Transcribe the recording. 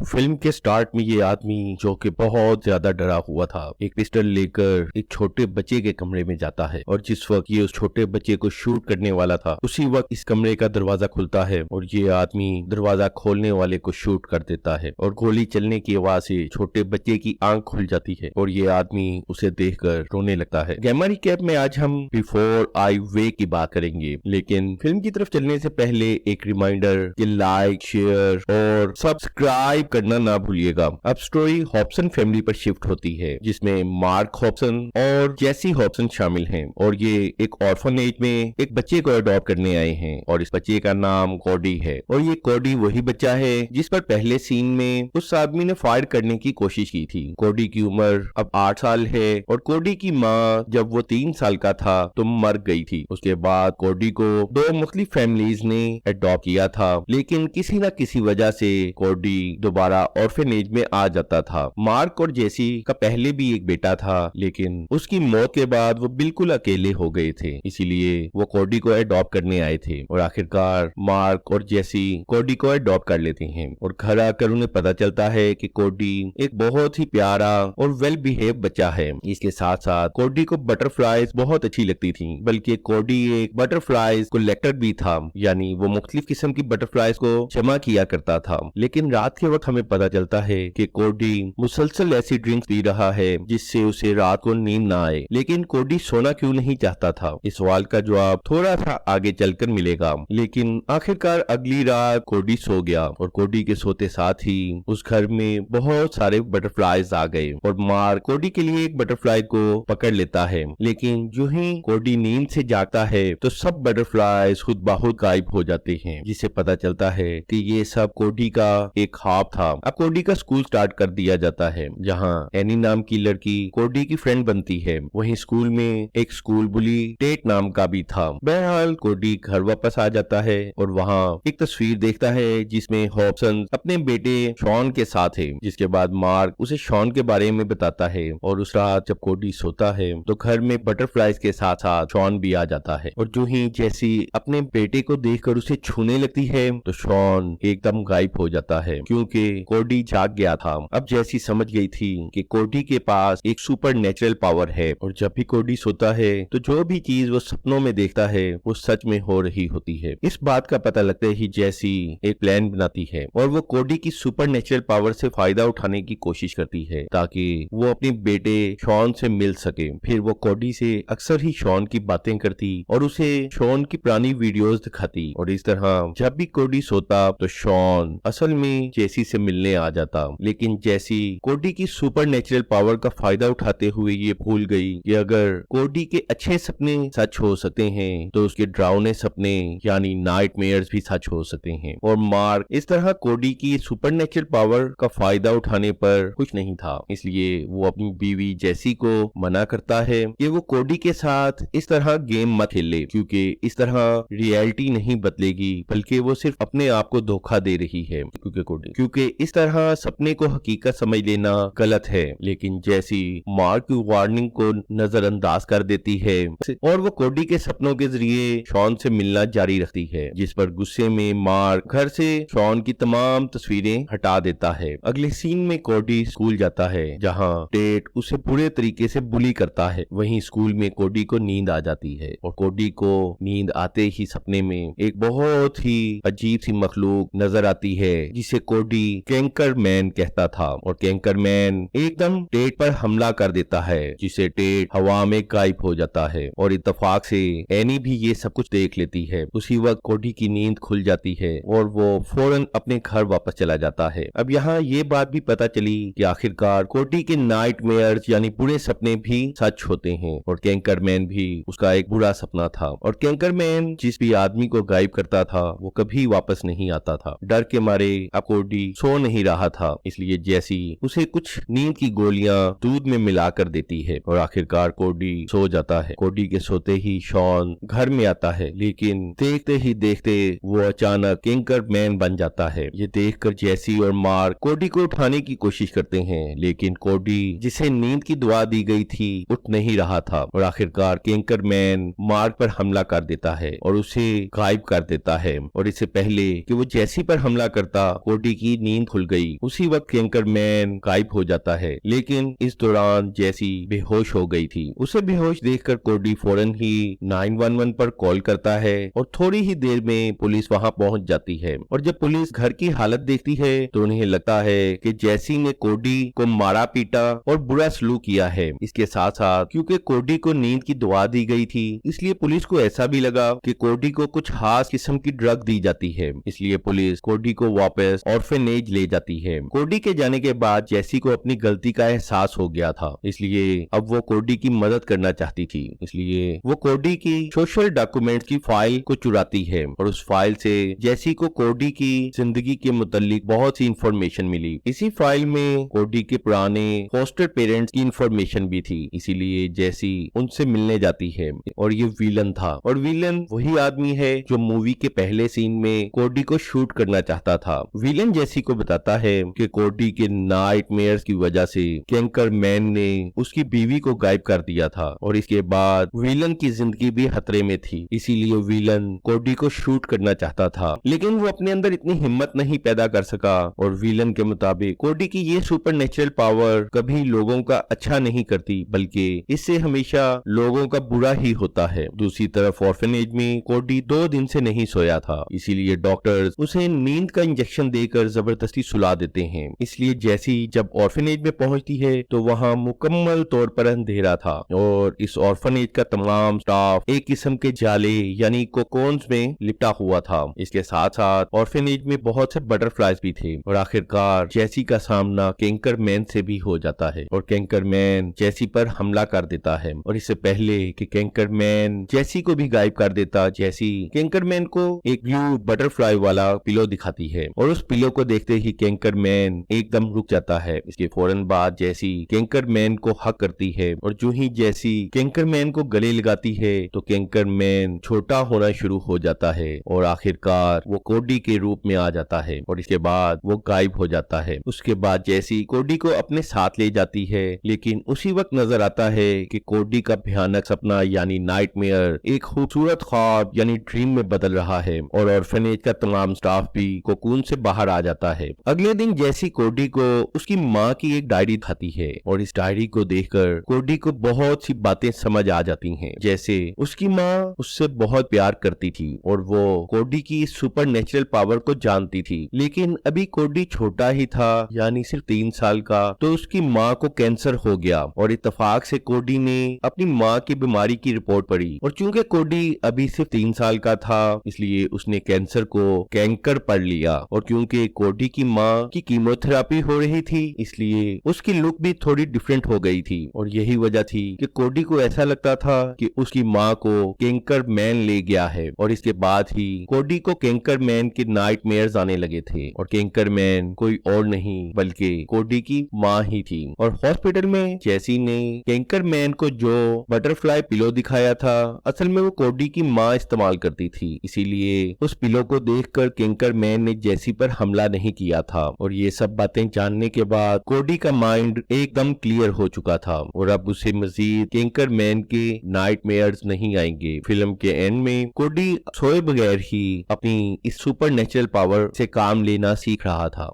Film के start में ये आदमी जो कि बहुत ज्यादा डरा हुआ था एक पिस्टल लेकर एक छोटे बच्चे के कमरे में जाता है और जिस वक्त ये उस छोटे बच्चे को शूट करने वाला था उसी वक्त इस कमरे का दरवाजा खुलता है और ये आदमी दरवाजा खोलने वाले को शूट कर देता है और गोली चलने की आवाज से छोटे बच्चे की आंख खुल जाती है और ये आदमी उसे देखकर रोने लगता है। गैमा रिकैप में आज हम बिफोर आई वेक की बात करेंगे, लेकिन फिल्म की तरफ चलने से पहले एक रिमाइंडर कि लाइक, शेयर और सब्सक्राइब करना ना भूलिएगा। अब स्टोरी हॉब्सन फैमिली पर शिफ्ट होती है जिसमें मार्क हॉब्सन और जेसी हॉब्सन शामिल हैं और ये एक ऑर्फनेज में एक बच्चे को अडॉप्ट करने आए हैं और इस बच्चे का नाम कोडी है और ये कोडी वही बच्चा है जिस पर पहले सीन में उस आदमी ने फायर करने की कोशिश की थी। कोडी की उम्र अब 8 साल है और कोडी की माँ जब वो 3 साल का था तो मर गई थी। उसके बाद कोडी को 2 मुख्तलिफ फैमिलीज ने अडॉप्ट किया था, लेकिन किसी न किसी वजह से कोडी दोबारा ऑर्फनेज में आ जाता था। मार्क और जेसी का पहले भी एक बेटा था, लेकिन उसकी मौत के बाद वो बिल्कुल अकेले हो गए थे, इसीलिए वो कोडी को अडॉप्ट करने आए थे और आखिरकार मार्क और जेसी कोडी को अडॉप्ट कर लेते हैं और घर आकर उन्हें पता चलता है कि कोडी एक बहुत ही प्यारा और वेल बिहेव बच्चा है। इसके साथ साथ कोडी को बटरफ्लाईज बहुत अच्छी लगती थी, बल्कि कोडी एक बटरफ्लाईज कलेक्टर भी था, यानी वो मुख्तलिफ किस्म की बटरफ्लाईज को जमा किया करता था। लेकिन रात के वक्त हमें पता चलता है कि कोडी मुसलसल ऐसी ड्रिंक्स पी रहा है जिससे उसे रात को नींद ना आए। लेकिन कोडी सोना क्यों नहीं चाहता था, इस सवाल का जवाब थोड़ा सा आगे चलकर मिलेगा। लेकिन आखिरकार अगली रात कोडी सो गया और कोडी के सोते साथ ही उस घर में बहुत सारे बटरफ्लाईज आ गए और मार्क कोडी के लिए एक बटरफ्लाई को पकड़ लेता है। लेकिन जो ही कोडी नींद से जागता है तो सब बटरफ्लाईज खुद बाहुद गायब हो जाते हैं, जिससे पता चलता है कि ये सब कोडी का एक ख्वाब था। अब कोडी का स्कूल स्टार्ट कर दिया जाता है जहाँ एनी नाम की लड़की कोडी की फ्रेंड बनती है। वहीं स्कूल में एक स्कूल बुली टेट नाम का भी था। बहरहाल कोडी घर वापस आ जाता है और वहाँ एक तस्वीर देखता है जिसमें हॉब्सन अपने बेटे शॉन के साथ है। जिसके बाद मार्क उसे शॉन के बारे में बताता है और उस रात जब कोडी सोता है तो घर में बटरफ्लाईज के साथ साथ शॉन भी आ जाता है और जो ही जैसी अपने बेटे को देखकर उसे छूने लगती है तो शॉन एकदम गायब हो जाता है क्योंकि कोडी जाग गया था। अब जैसी समझ गई थी कि कोडी के पास एक सुपर नेचुरल पावर है और जब भी कोडी सोता है तो जो भी चीज वो सपनों में देखता है वो सच में हो रही होती है। इस बात का पता लगते ही जैसी एक प्लान बनाती है और वो कोडी की सुपर नेचुरल पावर से फायदा उठाने की कोशिश करती है ताकि वो अपने बेटे शॉन से मिल सके। फिर वो कोडी से अक्सर ही शॉन की बातें करती और उसे शॉन की पुरानी वीडियोस दिखाती और इस तरह जब भी कोडी सोता तो शॉन असल में जेसी से मिलने आ जाता। लेकिन जेसी कोडी की सुपर नेचुरल पावर का फायदा उठाते हुए ये भूल गई कि अगर कोडी के अच्छे सपने सच हो सकते हैं तो उसके डरावने सपने यानी नाइटमेयर्स भी सच हो सकते हैं। और मार्क इस तरह कोडी की सुपर नेचुरल पावर का फायदा उठाने पर खुश नहीं था, इसलिए वो अपनी बीवी जेसी को मना करता है कि वो कोडी के साथ इस तरह गेम मत खेले क्योंकि इस तरह रियलिटी नहीं बदलेगी बल्कि वो सिर्फ अपने आप को धोखा दे रही है क्योंकि इस तरह सपने को हकीकत समझ लेना गलत है। लेकिन जैसी मार्क की वार्निंग को नजरअंदाज कर देती है और वो कोडी के सपनों के जरिए शॉन से मिलना जारी रखती है, जिस पर गुस्से में मार्क घर से शॉन की तमाम तस्वीरें हटा देता है। अगले सीन में कोडी स्कूल जाता है जहाँ टेट उसे पूरे तरीके से बुली करता है। वहीं स्कूल में कोडी को नींद आ जाती है और कोडी को नींद आते ही सपने में एक बहुत ही अजीब सी मखलूक नजर आती है जिसे कोडी कैंकर मैन कहता था और कैंकर मैन एकदम टेट पर हमला कर देता है जिसे टेट हवा में गायब हो जाता है और इत्तेफाक से एनी भी ये सब कुछ देख लेती है। उसी वक्त कोडी की नींद खुल जाती है और वो फौरन अपने घर वापस चला जाता है। अब यहाँ ये बात भी पता चली कि आखिरकार कोडी के नाइटमेयर्स यानी बुरे सपने भी सच होते हैं और कैंकर मैन भी उसका एक बुरा सपना था और कैंकर मैन जिस भी आदमी को गायब करता था वो कभी वापस नहीं आता था। डर के मारे अब कोडी सो नहीं रहा था, इसलिए जैसी उसे कुछ नींद की गोलियां दूध में मिलाकर देती है और आखिरकार कोडी सो जाता है। कोडी के सोते ही शॉन घर में आता है, लेकिन देखते ही देखते वो अचानक कैंकर मैन बन जाता है। ये देखकर जैसी और मार्क कोडी को उठाने की कोशिश करते हैं, लेकिन कोडी जिसे नींद की दुआ दी गई थी उठ नहीं रहा था और आखिरकार कैंकर मैन मार्क पर हमला कर देता है और उसे गायब कर देता है। और इससे पहले कि वो जैसी पर हमला करता कोडी की नींद खुल गई। उसी वक्त कैंकरमैन गायब हो जाता है, लेकिन इस दौरान जैसी बेहोश हो गई थी। उसे बेहोश देखकर कोडी फौरन ही 911 पर कॉल करता है और थोड़ी ही देर में पुलिस वहां पहुंच जाती है। और जब पुलिस घर की हालत देखती है तो उन्हें लगता है कि जैसी ने कोडी को मारा पीटा और बुरा सलूक किया है। इसके साथ साथ क्योंकि कोडी को नींद की दुआ दी गई थी, इसलिए पुलिस को ऐसा भी लगा कि कोडी को कुछ खास किस्म की ड्रग दी जाती है। इसलिए पुलिस कोडी को वापस ऑर्फेनेज ले जाती है। कोडी के जाने के बाद जैसी को अपनी गलती का एहसास हो गया था, इसलिए अब वो कोडी की मदद करना चाहती थी। इसलिए वो कोडी की सोशल डॉक्यूमेंट्स की फाइल को चुराती है और उस फाइल से जैसी को कोडी की जिंदगी के मुतालिक बहुत सी इंफॉर्मेशन मिली। इसी फाइल में कोडी के पुराने फॉस्टर पेरेंट्स की इंफॉर्मेशन भी थी। इसीलिए जैसी उनसे मिलने जाती है और ये विलन था, और विलन वही आदमी है जो मूवी के पहले सीन में कोडी को शूट करना चाहता था। विलन जैसी को बताता है कि कोडी के नाइटमेयर्स की वजह से कैंकरमैन ने उसकी बीवी को गायब कर दिया था और इसके बाद विलन की जिंदगी भी खतरे में थी। इसीलिए विलन कोडी को शूट करना चाहता था, लेकिन वो अपने अंदर इतनी हिम्मत नहीं पैदा कर सका। और विलन के मुताबिक कोडी की ये सुपरनेचुरल पावर कभी लोगों का अच्छा नहीं करती, बल्कि इससे हमेशा लोगों का बुरा ही होता है। दूसरी तरफ ऑर्फनेज में कोडी 2 दिन से नहीं सोया था, इसीलिए डॉक्टर्स उसे नींद का इंजेक्शन देकर जबरदस्ती सुला देते हैं। इसलिए जैसी जब ऑर्फनेज में पहुंचती है तो वहां मुकम्मल तौर पर अंधेरा था और इस ऑर्फनेज का तमाम स्टाफ एक किस्म के जाले यानी कोकोन्स में लिपटा हुआ था। इसके साथ साथ ऑर्फनेज में बहुत से बटरफ्लाइज भी थे और आखिरकार जैसी का सामना कैंकरमैन से भी हो जाता है और कैंकरमैन जैसी पर हमला कर देता है। और इससे पहले कि कैंकरमैन जैसी को भी गायब कर देता, जैसी कैंकरमैन को एक ब्लू बटरफ्लाई वाला पिलो दिखाती है और उस पिलो को देखते ही कैंकरमैन एकदम रुक जाता है। इसके फौरन बाद जैसी कैंकरमैन को हक करती है और जो ही जैसी कैंकरमैन को गले लगाती है तो कैंकरमैन छोटा होना शुरू हो जाता है और आखिरकार वो कोडी के रूप में आ जाता है और इसके बाद वो गायब हो जाता है। उसके बाद जैसी कोडी को अपने साथ ले जाती है, लेकिन उसी वक्त नजर आता है कि कोडी का भयानक सपना यानी नाइटमेयर एक खूबसूरत ख्वाब यानी ड्रीम में बदल रहा है और ऑर्फनेज का तमाम स्टाफ भी कोकून से बाहर आ जाता है। अगले दिन जैसी कोडी को उसकी माँ की एक डायरी दिखाती है और इस डायरी को देखकर कोडी को बहुत सी बातें समझ आ जाती हैं, जैसे उसकी माँ उससे बहुत प्यार करती थी और वो कोडी की सुपरनेचुरल पावर को जानती थी। लेकिन अभी कोडी छोटा ही था यानी सिर्फ 3 साल का, तो उसकी माँ को कैंसर हो गया और इत्तेफाक से कोडी ने अपनी माँ की बीमारी की रिपोर्ट पढ़ी और चूंकि कोडी अभी सिर्फ 3 साल का था इसलिए उसने कैंसर को कैंकर पढ़ लिया और क्योंकि कोडी की माँ की कीमोथेरेपी हो रही थी इसलिए उसकी लुक भी थोड़ी डिफरेंट हो गई थी और यही वजह थी कि कोडी को ऐसा लगता था कि उसकी माँ को कैंकरमैन ले गया है और इसके बाद ही कोडी को कैंकरमैन के नाइटमेयर्स आने लगे थे और कैंकरमैन कोई और नहीं बल्कि कोडी की माँ ही थी। और हॉस्पिटल में जैसी ने कैंकरमैन को जो बटरफ्लाई पिलो दिखाया था असल में वो कोडी की माँ इस्तेमाल करती थी, इसीलिए उस पिलो को देखकर कैंकरमैन ने जैसी पर हमला नहीं किया था। और ये सब बातें जानने के बाद कोडी का माइंड एकदम क्लियर हो चुका था और अब उसे मजीद कैंकरमैन के नाइटमेयर्स नहीं आएंगे। फिल्म के एंड में कोडी सोए बगैर ही अपनी इस सुपरनेचुरल पावर से काम लेना सीख रहा था।